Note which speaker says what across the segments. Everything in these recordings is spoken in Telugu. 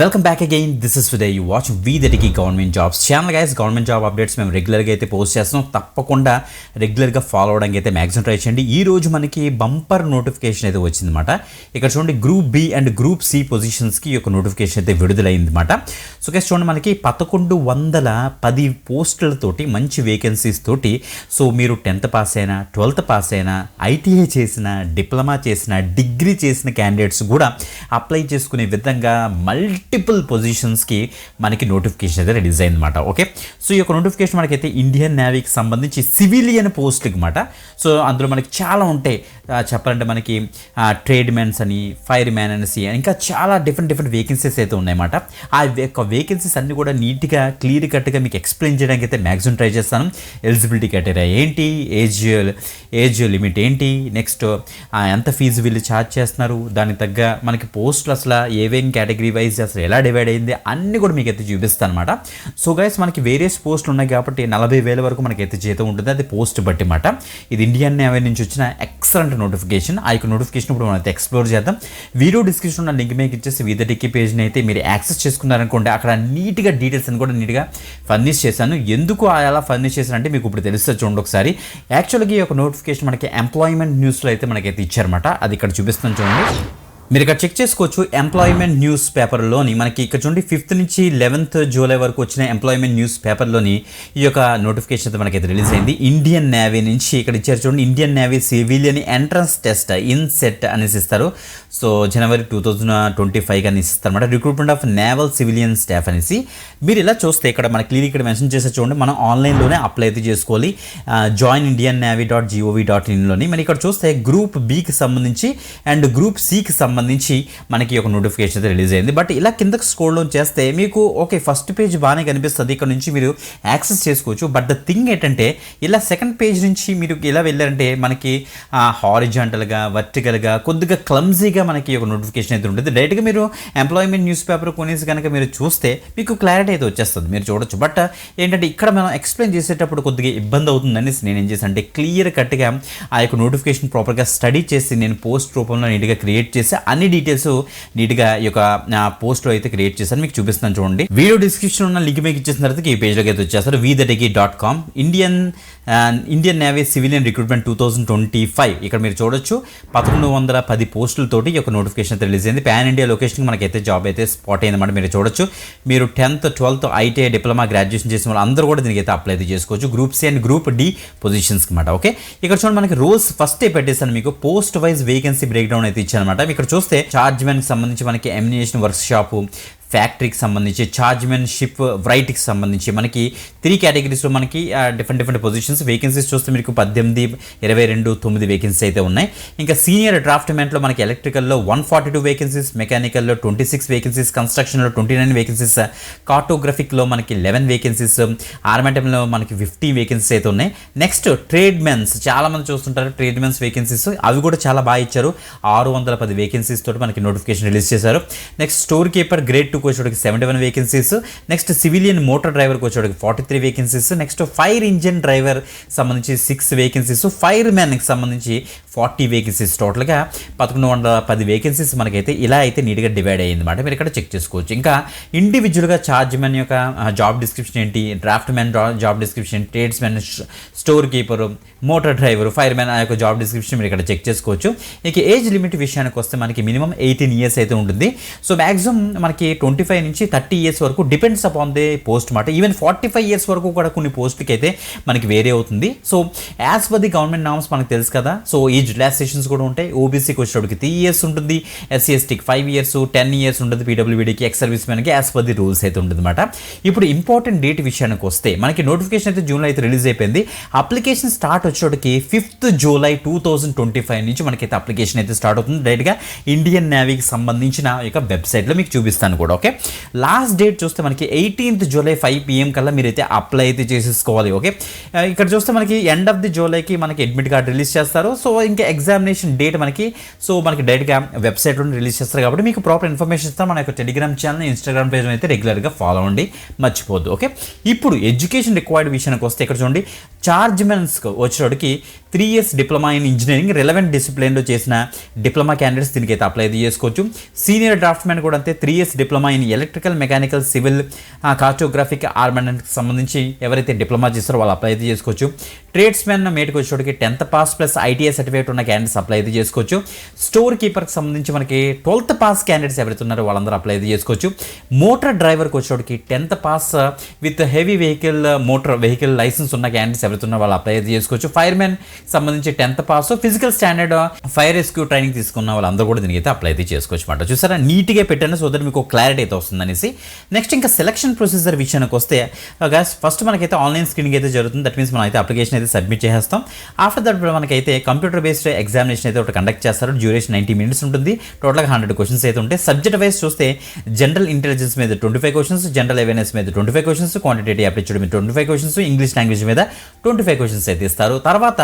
Speaker 1: Welcome back again. This is today you watch వీదటికి government jobs channel guys. Government job updates మేము రెగ్యులర్గా అయితే పోస్ట్ చేస్తున్నాం. తప్పకుండా రెగ్యులర్గా ఫాలో అవడానికి అయితే మ్యాక్సిమం ట్రై చేయండి. ఈ రోజు మనకి బంపర్ నోటిఫికేషన్ అయితే వచ్చిందన్నమాట. ఇక్కడ చూడండి, group B and group C పొజిషన్స్కి ఈ యొక్క నోటిఫికేషన్ అయితే విడుదలైందన్నమాట. సో గైస్ చూడండి, మనకి 1110 పోస్టులతోటి మంచి వేకెన్సీస్ తోటి, సో మీరు 10th పాస్ అయినా 12th పాస్ అయినా ఐటీఐ చేసిన, డిప్లొమా చేసిన, డిగ్రీ చేసిన క్యాండిడేట్స్ కూడా అప్లై చేసుకునే విధంగా మల్టిపుల్ పొజిషన్స్కి మనకి నోటిఫికేషన్ అయితే రిలీజ్ అయిందన్నమాట. ఓకే, సో ఈ యొక్క నోటిఫికేషన్ మనకైతే ఇండియన్ నేవీకి సంబంధించి సివిలియన్ పోస్ట్కి అనమాట. సో అందులో మనకి చాలా ఉంటాయి. చెప్పాలంటే మనకి ట్రేడ్ మ్యాన్స్ అని, ఫైర్ మ్యాన్ అనేసి, ఇంకా చాలా డిఫరెంట్ వేకెన్సీస్ అయితే ఉన్నాయన్నమాట. ఆ యొక్క వేకెన్సీస్ అన్నీ కూడా నీట్గా క్లియర్ కట్గా మీకు ఎక్స్ప్లెయిన్ చేయడానికి అయితే మ్యాక్సిమం ట్రై చేస్తాను. ఎలిజిబిలిటీ క్రైటీరియా ఏంటి, ఏజ్ లిమిట్ ఏంటి, నెక్స్ట్ ఎంత ఫీజు వీళ్ళు ఛార్జ్ చేస్తున్నారు, దానికి తగ్గ మనకి పోస్టులు అసలు ఏవేం కేటగిరీ వైజ్ అసలు ఎలా డివైడ్ అయింది అన్నీ కూడా మీకు అయితే చూపిస్తాను అనమాట. సో గైస్ మనకి వేరియస్ పోస్టులు ఉన్నాయి కాబట్టి 40,000 వరకు మనకైతే జీతం ఉంటుంది. అది పోస్ట్ బట్టి మాట. ఇది ఇండియన్ నేవీ నుంచి వచ్చిన ఎక్సలెంట్ నోటిఫికేషన్. ఆ యొక్క నోటిఫికేషన్ ఇప్పుడు మనం అయితే ఎక్స్ప్లోర్ చేద్దాం. వీడియో డిస్క్రిప్షన్ ఉన్న లింక్ మీకు ఇచ్చేసి వీదటికి పేజ్ని అయితే మీరు యాక్సెస్ చేసుకున్నారనుకోండి, అక్కడ నీట్గా డీటెయిల్స్ అని కూడా నీట్గా ఫర్నిష్ చేశాను. ఎందుకు అలా ఫర్నిష్ చేశానంటే మీకు ఇప్పుడు తెలుస్తుంది. చూడండి ఒకసారి. యాక్చువల్గా ఈ యొక్క నోటిఫికేషన్ మనకి ఎంప్లాయ్మెంట్ న్యూస్లో అయితే మనకైతే ఇచ్చారన్నమాట. అది ఇక్కడ చూపిస్తాను చూడండి. మీరు ఇక్కడ చెక్ చేసుకోవచ్చు. ఎంప్లాయ్మెంట్ న్యూస్ పేపర్లోని మనకి ఇక్కడ చూడండి 5th నుంచి 11th జూలై వరకు వచ్చిన ఎంప్లాయ్మెంట్ న్యూస్ పేపర్లోని ఈ యొక్క నోటిఫికేషన్ అయితే మనకైతే రిలీజ్ అయింది. ఇండియన్ నేవీ నుంచి ఇక్కడ ఇచ్చారు చూడండి. Indian navy civilian entrance test INCET అనేసి ఇస్తారు. సో జనవరి 2025 అని ఇస్తారు అనమాట. Recruitment of naval civilian staff అనేసి. మీరు ఇలా చూస్తే ఇక్కడ మన క్లియర్ ఇక్కడ మెన్షన్ చేసే చూడండి, మనం ఆన్లైన్లోనే అప్లై అయితే చేసుకోవాలి. జాయిన్ indiannavy.gov.in మరి ఇక్కడ చూస్తే గ్రూప్ బికి సంబంధించి అండ్ గ్రూప్ సికి సంబంధించి మనకి ఒక నోటిఫికేషన్ అయితే రిలీజ్ అయింది. బట్ ఇలా కిందకి స్క్రోల్ డౌన్ చేస్తే మీకు ఓకే ఫస్ట్ పేజ్ బాగానే కనిపిస్తుంది, ఇక్కడ నుంచి మీరు యాక్సెస్ చేసుకోవచ్చు. బట్ ద థింగ్ ఏంటంటే, ఇలా సెకండ్ పేజ్ నుంచి మీరు ఇలా వెళ్ళారంటే మనకి హారిజాంటల్గా, వర్టికల్గా, కొద్దిగా క్లమ్జీగా మనకి ఒక నోటిఫికేషన్ అయితే ఉంటుంది. డైరెక్ట్గా మీరు ఎంప్లాయ్మెంట్ న్యూస్ పేపర్ కొనేసి కనుక మీరు చూస్తే మీకు క్లారిటీ అయితే వచ్చేస్తుంది, మీరు చూడొచ్చు. బట్ ఏంటంటే ఇక్కడ మనం ఎక్స్ప్లెయిన్ చేసేటప్పుడు కొద్దిగా ఇబ్బంది అవుతుందని నేను ఏం చేశాను అంటే, క్లియర్ కట్గా ఆ యొక్క నోటిఫికేషన్ ప్రాపర్గా స్టడీ చేసి నేను పోస్ట్ రూపంలో నీట్గా క్రియేట్ చేసి అన్ని డీటెయిల్స్ నీట్గా ఈ యొక్క పోస్ట్లో అయితే క్రియేట్ చేశాను. మీకు చూపిస్తాను చూడండి. వీడియో డిస్క్రిప్షన్ ఉన్న లింక్ మీకు ఇచ్చేసిన తర్వాత ఈ పేజ్లోకి అయితే వచ్చేస్తారు. వీదటికి.com ఇండియన్ నేవీ సివిలియన్ రిక్రూట్మెంట్ 2025 ఇక్కడ మీరు చూడొచ్చు. 1110 పోస్టులతోటి ఈ యొక్క నోటిఫికేషన్ అయితే రిలీజ్ అయింది. పాన్ ఇండియా లొకేషన్కి మనకైతే జాబ్ అయితే స్పాట్ అయిందన్నమాట. మీరు చూడొచ్చు. మీరు 10th 12th ITI diploma graduation చేసిన వాళ్ళు అందరూ కూడా దీనికి అయితే అప్లై అయితే చేసుకోవచ్చు. Group C and group D పొజిషన్స్కి అనమాట. ఓకే, ఇక్కడ చూడండి మనకి రోల్స్ ఫస్ట్ పెట్టేసాను. మీకు post wise vacancy breakdown అయితే ఇచ్చాను అనమాట. ఇక్కడ చూస్తే చార్జ్ మ్యాన్కి సంబంధించి మనకి ఎమినేషన్ వర్క్ షాపు, ఫ్యాక్టరీకి సంబంధించి, చార్జ్మెన్షిప్, రైట్కి సంబంధించి మనకి 3 కేటగిరీస్లో మనకి డిఫరెంట్ పొజిషన్స్ వేకెన్సీస్ చూస్తే మీకు 18, 22, 9 వేకెన్సీస్ అయితే ఉన్నాయి. ఇంకా సీనియర్ డ్రాఫ్ట్ మ్యాన్లో మనకి ఎలక్ట్రికల్లో 142 వేకెన్సీస్, మెకానికల్లో 26 వేకెన్సీస్, కన్స్ట్రక్షన్లో 29 వేకెన్సీస్, కార్టోగ్రఫిక్లో మనకి 11 వేకెన్సీస్, ఆర్మాటంలో మనకి 50 వేకెన్సీస్ అయితే ఉన్నాయి. నెక్స్ట్ ట్రేడ్ మెన్స్, చాలామంది చూస్తుంటారు ట్రేడ్ మెన్స్ వేకెన్సీస్, అవి కూడా చాలా బాగా ఇచ్చారు. 610 వేకెన్సీస్ తోటి మనకి నోటిఫికేషన్ రిలీజ్ చేశారు. Next store keeper grade 2 వచ్చేటికి 71 vacancies. Next civilian motor డ్రైవర్కి వచ్చేటికి 43 vacancies. Next fire engine driver సంబంధించి 6 వేకెన్సీస్, ఫైర్ మ్యాన్కి సంబంధించి 40 వేకెన్సీస్. టోటల్గా 1110 వేకెన్సీస్ మనకైతే ఇలా అయితే నీట్గా డివైడ్ అయ్యింది అనమాట. మీరు ఇక్కడ చెక్ చేసుకోవచ్చు. ఇంకా ఇండివిజువల్గా చార్జ్ మ్యాన్ యొక్క జాబ్ డిస్క్రిప్షన్ ఏంటి, draft man job description, trades man, store keeper, motor driver, fire man ఆ యొక్క జాబ్ డిస్క్రిప్షన్ మీరు ఇక్కడ చెక్ చేసుకోవచ్చు. ఇక ఏజ్ లిమిట్ విషయానికి వస్తే మనకి మినిమం 18 years అయితే ఉంటుంది. సో మ్యాక్సిమం మనకి 25 నుంచి 30 years వరకు డిపెండ్స్ అపాన్ ది పోస్ట్ మాట. ఈవెన్ 45 years వరకు కూడా కొన్ని పోస్ట్కి అయితే మనకి వేరే అవుతుంది. So as per the government norms మనకు తెలుసు కదా. సో ఏజ్ రిలాక్సేషన్స్ కూడా ఉంటాయి. ఓబీసీకి వచ్చేటప్పటికి 3 years ఉంటుంది, ఎస్సీ ఎస్టీకి 5 years, 10 years ఉంటుంది, పీడబ్ల్యూబీడీకి, ఎక్స్ సర్వీస్ మ్యాన్కి యాజ్ పర్ ది రూల్స్ అయితే ఉంటుంది అనమాట. ఇప్పుడు ఇంపార్టెంట్ డేట్ విషయానికి వస్తే మనకి నోటిఫికేషన్ అయితే జూన్లో అయితే రిలీజ్ అయిపోయింది. అప్లికేషన్ స్టార్ట్ వచ్చేటికి 5th July 2025 నుంచి మనకైతే అప్లికేషన్ అయితే స్టార్ట్ అవుతుంది. డైరెక్ట్గా ఇండియన్ నేవీకి సంబంధించిన యొక్క వెబ్సైట్లో మీకు చూపిస్తాను కూడా. ఓకే, లాస్ట్ డేట్ చూస్తే మనకి 18th July 5 PM కల్లా మీరైతే అప్లై అయితే చేసేసుకోవాలి. ఓకే, ఇక్కడ చూస్తే మనకి ఎండ్ ఆఫ్ ది జూలైకి మనకి అడ్మిట్ కార్డ్ రిలీజ్ చేస్తారు. సో ఇంకా ఎగ్జామినేషన్ డేట్ మనకి డైరెక్ట్గా వెబ్సైట్లో రిలీజ్ చేస్తారు కాబట్టి మీకు ప్రాపర్ ఇన్ఫర్మేషన్ ఇస్తాను. మన యొక్క టెలిగ్రామ్ ఛానల్, ఇన్స్టాగ్రామ్ పేజ్ అయితే రెగ్యులర్గా ఫాలో అవ్వండి, మర్చిపోద్దు. ఓకే, ఇప్పుడు ఎడ్యుకేషన్ రిక్వైర్డ్ విషయానికి వస్తే ఇక్కడ చూడండి చార్జ్ మెన్స్ వచ్చేటికి 3 years diploma in engineering relevant డిసిప్లిన్లో చేసిన డిప్లొమా క్యాండిడేట్స్ దీనికి అయితే అప్లై చేసుకోవచ్చు. సీనియర్ డ్రాఫ్ట్మెన్ కూడా అంతే 3 years diploma in electrical, mechanical, civil, cartographic, ఆర్మమెంట్కి సంబంధించి ఎవరైతే డిప్లొమా చేస్తారో వాళ్ళు అప్లై చేసుకోవచ్చు. ట్రేడ్స్మెన్ మేట్కి వచ్చేటికి 10th pass plus ITI certificate ఉన్న క్యాండిడేట్స్ అప్లై చేసుకోవచ్చు. స్టోర్ కీపర్కి సంబంధించి మనకి 12th పాస్ క్యాండిడేట్స్ ఎవరైతే ఉన్నారో వాళ్ళందరూ అప్లై చేసుకోవచ్చు. మోటార్ డ్రైవర్కి వచ్చేటికి 10th pass with heavy motor vehicle licence ఉన్న క్యాండిడేట్స్ ఎవరైతే ఉన్నారో వాళ్ళు అప్లై చేసుకోవచ్చు. ఫైర్మెన్ సంబంధించి 10th pass physical standard fire rescue training తీసుకున్న వాళ్ళందరూ కూడా దీనికి అయితే అప్లై చేసుకోవచ్చు అనమాట. చూసారా, నీట్గా పెట్టాను సో దట్ మీకు క్లారిటీ అయితే వస్తుంది అనేసి. నెక్స్ట్ ఇంకా సెలక్షన్ ప్రొసీజర్ విషయానికి వస్తే ఫస్ట్ మనకైతే ఆన్లైన్ స్క్రీనింగ్ అయితే జరుగుతుంది. దట్ మీన్స్ మనం అయితే అప్లికేషన్ అయితే సబ్మిట్ చేస్తాం. ఆఫ్టర్ దట్ మనకైతే కంప్యూటర్ బేస్డ్ ఎగ్జామినేషన్ అయితే ఒకటి కండక్ట్ చేస్తారు. డ్యూరేషన్ 90 minutes ఉంటుంది. టోటల్గా 100 క్వశ్చన్స్ అయితే ఉంటాయి. సబ్జెక్ట్ వైజ్ చూస్తే జనరల్ ఇంటెలిజెన్స్ మీద 25 క్వశ్చన్స్, జనరల్ అవేర్నెస్ మీద 25 క్వశ్చన్స్, క్వాంటిటేటివ్ యాప్టిట్యూడ్ మీద 25 క్వశ్చన్స్, ఇంగ్లీష్ లాంగ్వేజ్ మీద 25 క్వశ్చన్స్ అయితే ఇస్తారు. తర్వాత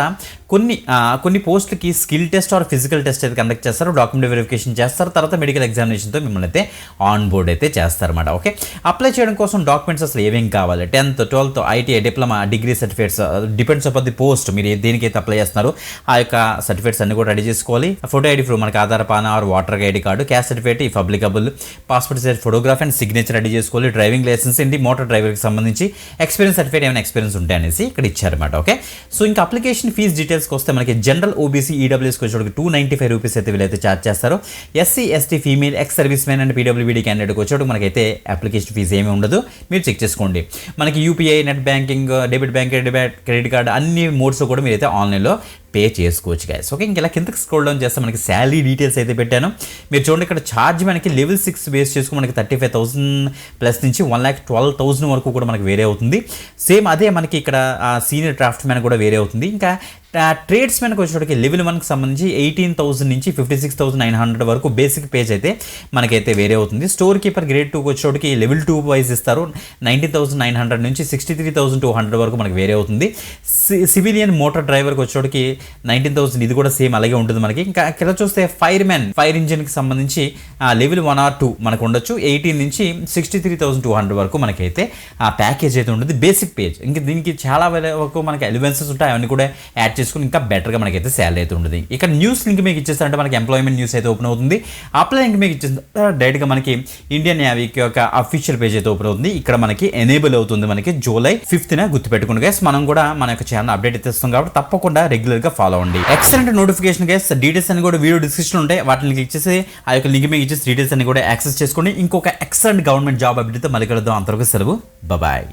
Speaker 1: కొన్ని పోస్టులకి skill test or physical test అయితే కండక్ట్ చేస్తారు. డాక్యుమెంట్ వెరిఫికేషన్ చేస్తారు. తర్వాత మెడికల్ ఎగ్జామినేషన్తో మిమ్మల్ని అయితే ఆన్ బోర్డ్ అయితే చేస్తారన్నమాట. ఓకే, అప్లై చేయడం కోసం డాక్యుమెంట్స్ అసలు ఏమేం కావాలి? 10th, 12th, ITI, diploma, degree certificates depends upon the post. మీరు దేనికైతే అప్లై చేస్తున్నారు ఆ యొక్క సర్టిఫికేట్స్ అన్ని కూడా రెడీ చేసుకోవాలి. ఫోటో ఐడి ప్రూఫ్ మనకి Aadhaar, PAN or voter ID card, caste certificate if applicable, passport size photograph and signature ready చేసుకోవాలి. డ్రైవింగ్ లైసెన్స్ ఏంటి, మోటార్ డ్రైవర్కి సంబంధించి ఎక్స్పీరియన్స్ సర్టిఫికేట్ ఏమైనా ఎక్స్పీరియన్స్ ఉంటాయి అనేసి ఇక్కడ ఇచ్చారన్నమాట. ఓకే, సో ఇంకా అప్లికేషన్ ఫీజ్ డీటెయిల్స్కి వస్తే మనకి జనరల్ ఓబీసీ ఈడబ్ల్యూఎస్కి వచ్చేటికి 295 రూపీస్ అయితే వీళ్ళైతే ఛార్జ్ చేస్తారు. SC, ST, female, ex servicemen and పీడబ్ల్యూబీడీ క్యాండిడేట్కి వచ్చేటికి మనకైతే అప్లికేషన్ ఫీజు ఏమీ ఉండదు. మీరు చెక్ చేసుకోండి. మనకి UPI, net banking, debit bank, credit card అన్ని మోడ్స్ కూడా మీరైతే ఆన్లైన్లో పే చేసుకోవచ్చు గైస్. ఓకే, ఇంకా కిందకి స్క్రోల్ డౌన్ చేస్తే మనకి శాలరీ డీటెయిల్స్ అయితే పెట్టాను. మీరు చూడండి, ఇక్కడ ఛార్జ్ మనకి లెవెల్ 6 బేస్ చేసుకుని మనకి 35,000 ప్లస్ నుంచి 1,12,000 వరకు కూడా మనకి వేరే అవుతుంది. సేమ్ అదే మనకి ఇక్కడ సీనియర్ డ్రాఫ్ట్ మ్యాన్ కూడా వేరే అవుతుంది. ఇంకా ట్రేడ్స్మెన్కి వచ్చేటికి లెవెల్ 1కి సంబంధించి 18,000 నుంచి 56,900 వరకు బేసిక్ పేజ్ అయితే మనకైతే వేరే అవుతుంది. స్టోర్ కీపర్ గ్రేడ్ 2కి వచ్చేటికి లెవెల్ 2 వైజ్ ఇస్తారు. 19,900 నుంచి 63,200 వరకు మనకి వేరే అవుతుంది. సివిలియన్ మోటార్ డ్రైవర్కి వచ్చేటికి 19,000, ఇది కూడా సేమ్ అలాగే ఉంటుంది మనకి. ఇంకా ఇక్కడ చూస్తే ఫైర్ ఇంజిన్కి సంబంధించి లెవెల్ 1 or 2 మనకు ఉండొచ్చు. 18 నుంచి 63,200 వరకు మనకైతే ఆ ప్యాకేజ్ అయితే ఉంటుంది, బేసిక్ పేజ్. ఇంకా దీనికి చాలా వరకు మనకి అలవెన్సెస్ ఉంటాయి, అవన్నీ కూడా యాడ్ చేసుకుని ఇంకా బెటర్గా మనకైతే శాలరీ అయితే ఉంటుంది. ఇక్కడ న్యూస్ లింక్ మీకు ఇచ్చేస్తారంటే మనకి ఎంప్లాయ్మెంట్ న్యూస్ అయితే ఓపెన్ అవుతుంది. అప్లై లింక్ మీకు ఇచ్చేస్తారు డైరెక్ట్గా మనకి ఇండియన్ నేవీకి ఒక అఫీషియల్ పేజ్ అయితే ఓపెన్ అవుతుంది. ఇక్కడ మనకి ఎనేబుల్ అవుతుంది మనకి July 5th గుర్తుపెట్టుకుని గైస్. మనం కూడా మన యొక్క ఛానల్ అప్డేట్ అయితే ఇస్తాం కాబట్టి తప్పకుండా రెగ్యులర్గా ఫాలో అవ్వండి. Excellent notification guys. డీటెయిల్స్ అన్ని కూడా వీడియో డిస్క్రిప్షన్ ఉంటాయి, వాటిని క్లిక్ చేసి ఆ యొక్క లింక్ మీకు ఇచ్చేసి డీటెయిల్స్ అన్ని కూడా యాక్సెస్ చేసుకోండి. ఇంకొక ఎక్సలెంట్ గవర్నమెంట్ జాబ్ అప్డేట్తో మళ్ళీ కలుద్దాం. అంతవరకు సెలవు, బాయ్.